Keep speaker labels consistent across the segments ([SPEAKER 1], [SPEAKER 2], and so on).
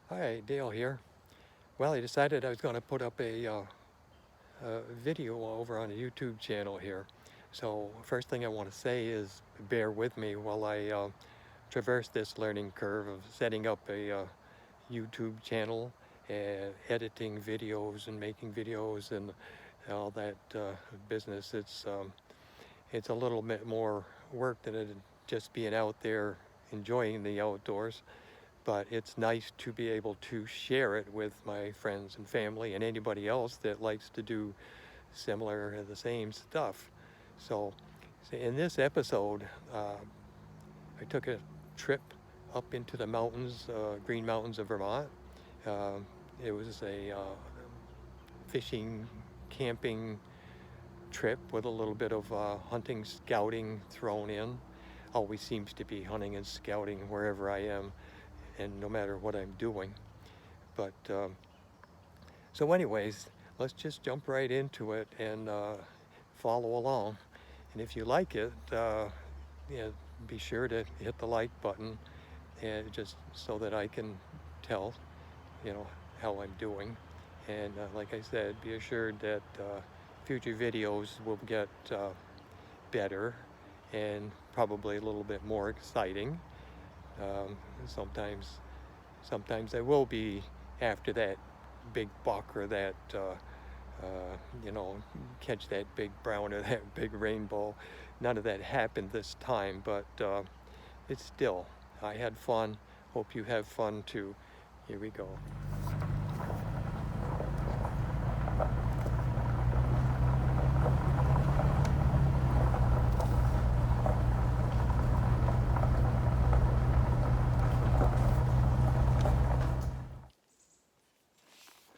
[SPEAKER 1] Hi, Dale here. Well, I decided I was going to put up a video over on a YouTube channel here. So first thing I want to say is bear with me while I traverse this learning curve of setting up a YouTube channel and editing videos and making videos and all that business. It's a little bit more work than it just being out there enjoying the outdoors, but it's nice to be able to share it with my friends and family and anybody else that likes to do similar the same stuff. So in this episode, I took a trip up into the mountains, Green Mountains of Vermont. Uh, it was a fishing, camping trip with a little bit of hunting, scouting thrown in. Always seems to be hunting and scouting wherever I am, and no matter what I'm doing. But so, anyways, let's just jump right into it and follow along. And if you like it, yeah, be sure to hit the like button, and just so that I can tell, you know, how I'm doing. And like I said, be assured that future videos will get better and probably a little bit more exciting. Um, sometimes, sometimes I will be after that big buck or that you know, catch that big brown or that big rainbow. None of that happened this time, but it's still, I had fun. Hope you have fun too. Here we go.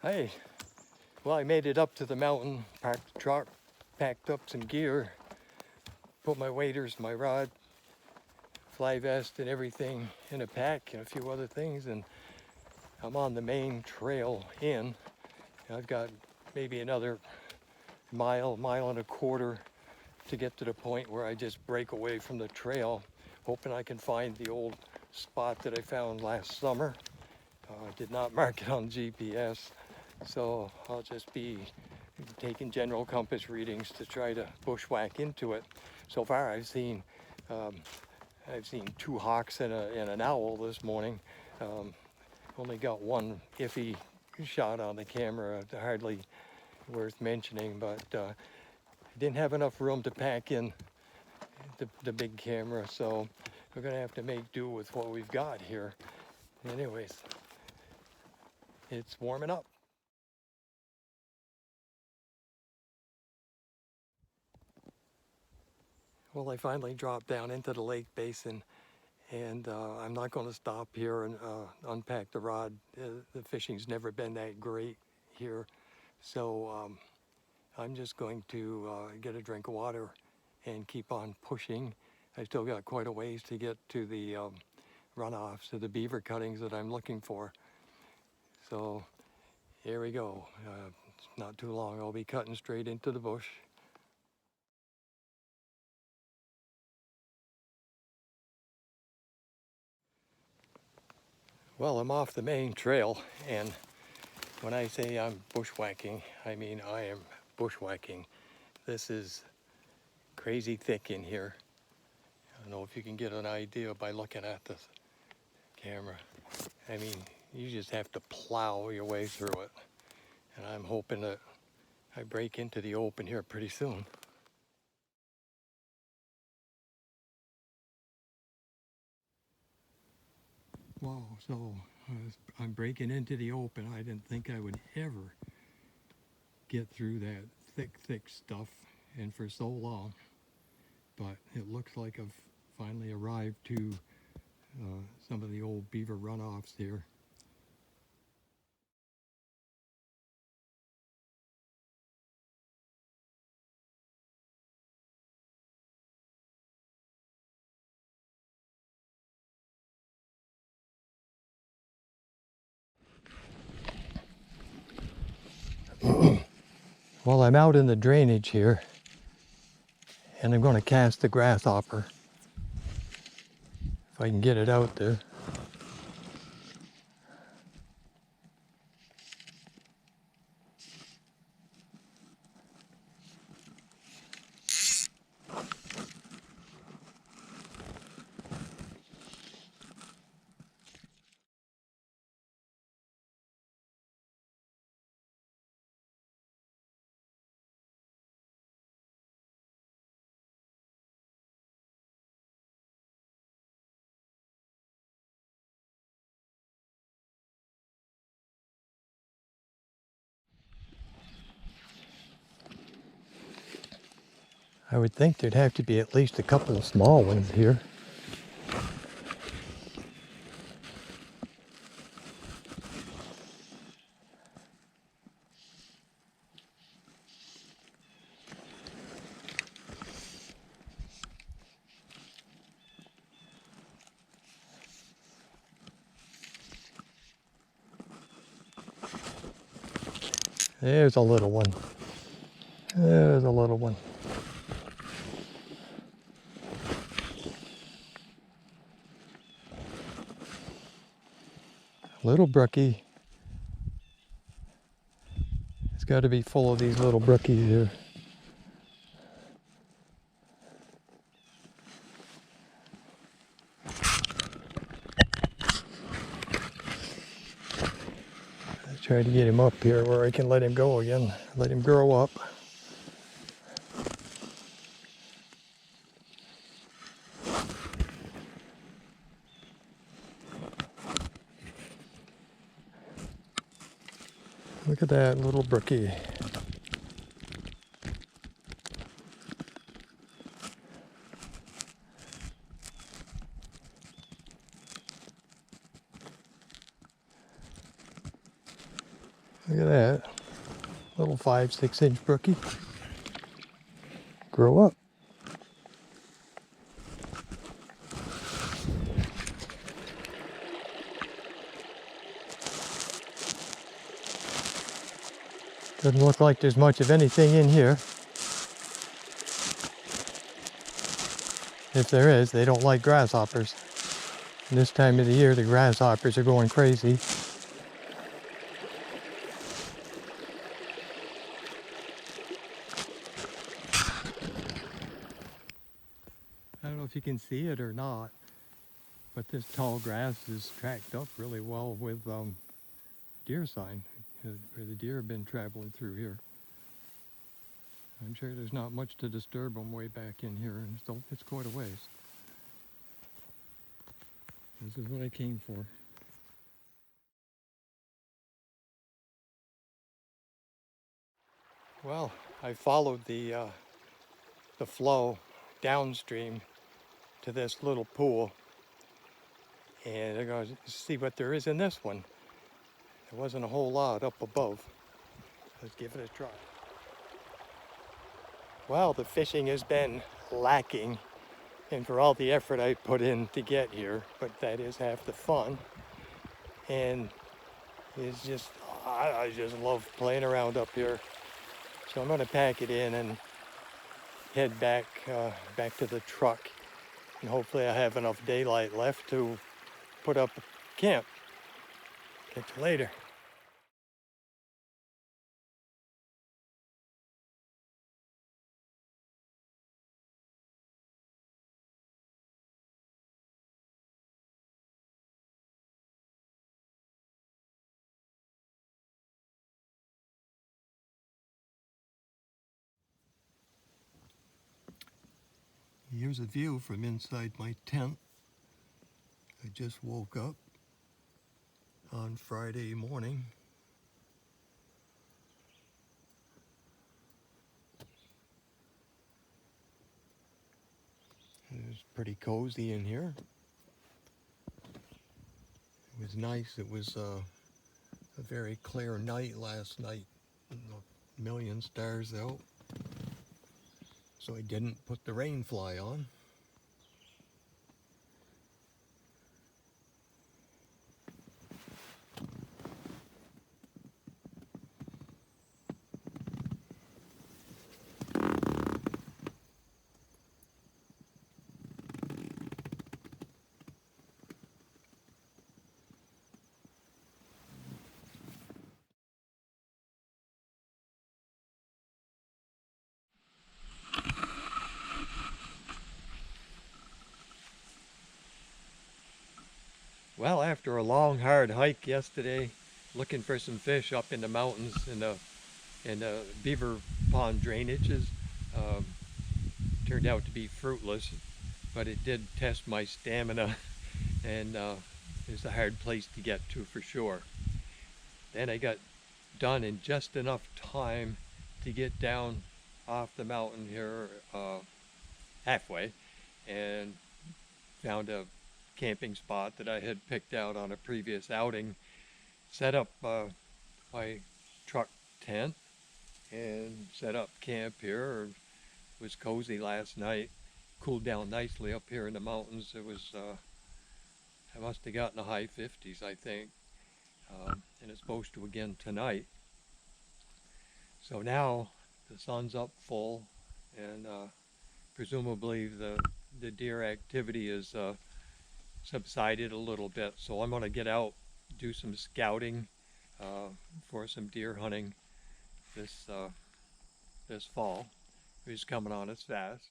[SPEAKER 1] Hey, well, I made it up to the mountain, parked the truck, packed up some gear, put my waders, my rod, fly vest, and everything in a pack, and a few other things, and I'm on the main trail in. I've got maybe another mile and a quarter to get to the point where I just break away from the trail, hoping I can find the old spot that I found last summer. I did not mark it on GPS, so I'll just be taking general compass readings to try to bushwhack into it. So far, um, I've seen two hawks and an owl this morning. Um, Only got one iffy shot on the camera, hardly worth mentioning, but didn't have enough room to pack in the big camera, so we're gonna have to make do with what we've got here. Anyways, it's warming up. Well, I finally dropped down into the lake basin, and I'm not going to stop here and unpack the rod. The fishing's never been that great here, so I'm just going to get a drink of water and keep on pushing. I still got quite a ways to get to the runoffs of the beaver cuttings that I'm looking for. So here we go. It's not too long. I'll be cutting straight into the bush. Well, I'm off the main trail, and when I say I'm bushwhacking, I mean I am bushwhacking. This is crazy thick in here. I don't know if you can get an idea by looking at the camera. I mean, you just have to plow your way through it. And I'm hoping that I break into the open here pretty soon. Wow, so I'm breaking into the open. I didn't think I would ever get through that thick stuff and for so long. But it looks like I've finally arrived to some of the old beaver runoffs here. Well, I'm out in the drainage here, and I'm going to cast the grasshopper if I can get it out there. I would think there'd have to be at least a couple of small ones here. There's a little one. There's a little one. Little brookie. It's got to be full of these little brookies here. Let's try to get him up here where I can let him go again. Let him grow up. Look at that little brookie. Look at that. Little 5-6 inch brookie. Grow up. Doesn't look like there's much of anything in here. If there is, they don't like grasshoppers. And this time of the year, the grasshoppers are going crazy. I don't know if you can see it or not, but this tall grass is tracked up really well with deer sign, where the deer have been traveling through here. I'm sure there's not much to disturb them way back in here, and it's quite a ways. This is what I came for. Well, I followed the flow downstream to this little pool, and I'm going to see what there is in this one. There wasn't a whole lot up above. Let's give it a try. Well, the fishing has been lacking, and for all the effort I put in to get here, but that is half the fun. And it's just, I just love playing around up here. So I'm going to pack it in and head back to the truck, and hopefully I have enough daylight left to put up camp. Catch you later. Here's a view from inside my tent. I just woke up on Friday morning. It was pretty cozy in here. It was nice. It was a very clear night last night. A million stars out. So I didn't put the rain fly on. Well, after a long, hard hike yesterday, looking for some fish up in the mountains in the beaver pond drainages, um, turned out to be fruitless, but it did test my stamina, and it's a hard place to get to for sure. Then I got done in just enough time to get down off the mountain here, halfway, and found a camping spot that I had picked out on a previous outing. Set up my truck tent and set up camp here. It was cozy last night. Cooled down nicely up here in the mountains. It was I must have gotten the high 50s, I think, and it's supposed to again tonight. So now the sun's up full, and presumably the deer activity is subsided a little bit. So I'm going to get out, do some scouting uh, for some deer hunting this this fall. He's coming on us fast.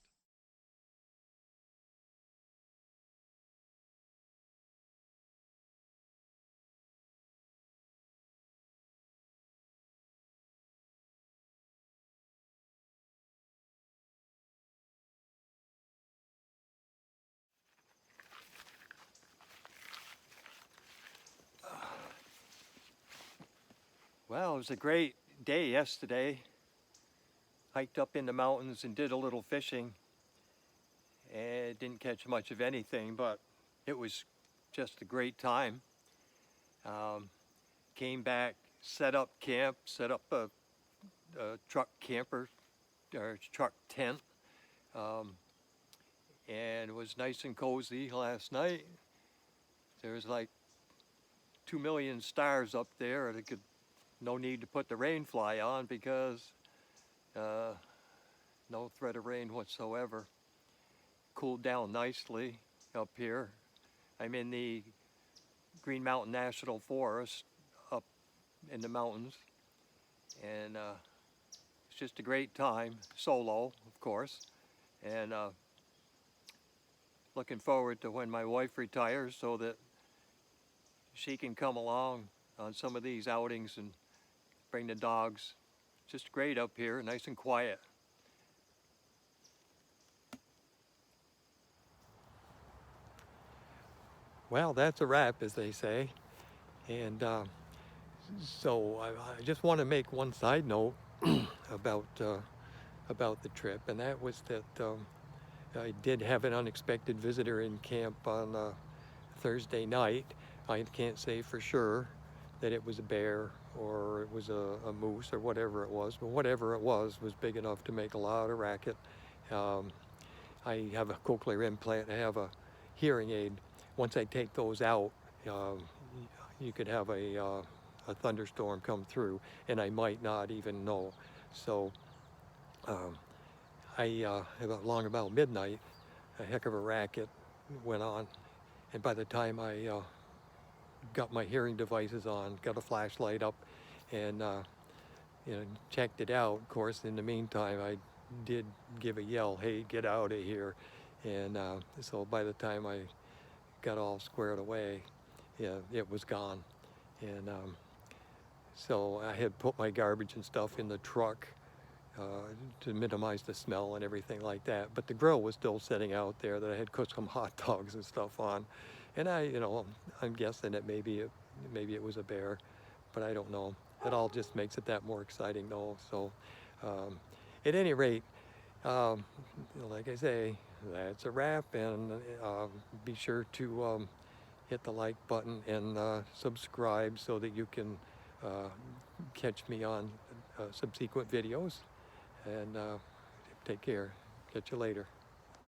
[SPEAKER 1] Well, it was a great day yesterday. Hiked up in the mountains and did a little fishing. And didn't catch much of anything, but it was just a great time. Um, Came back, set up camp, set up a truck camper or truck tent, um, and it was nice and cozy last night. There was like 2 million stars up there, and it could no need to put the rain fly on because uh, no threat of rain whatsoever. Cooled down nicely up here. I'm in the Green Mountain National Forest up in the mountains, and it's just a great time, solo, of course, and looking forward to when my wife retires so that she can come along on some of these outings and bring the dogs. Just great up here, nice and quiet. Well, that's a wrap, as they say. And so I just want to make one side note about about the trip, and that was that I did have an unexpected visitor in camp on Thursday night. I can't say for sure that it was a bear or it was a moose or whatever it was, but whatever it was big enough to make a lot of racket. Um, I have a cochlear implant. I have a hearing aid. Once I take those out, um, you could have a thunderstorm come through, and I might not even know. So um, along about midnight, a heck of a racket went on, and by the time I got my hearing devices on, got a flashlight up, and checked it out. Of course, in the meantime, I did give a yell, "Hey, get out of here!" And so by the time I got all squared away, yeah, it was gone. And so I had put my garbage and stuff in the truck uh, to minimize the smell and everything like that. But the grill was still sitting out there that I had cooked some hot dogs and stuff on. And I'm guessing that maybe it was a bear, but I don't know. It all just makes it that more exciting, though. So, um, at any rate, um, like I say, that's a wrap. And be sure to hit the like button and subscribe so that you can uh, catch me on subsequent videos. And take care. Catch you later.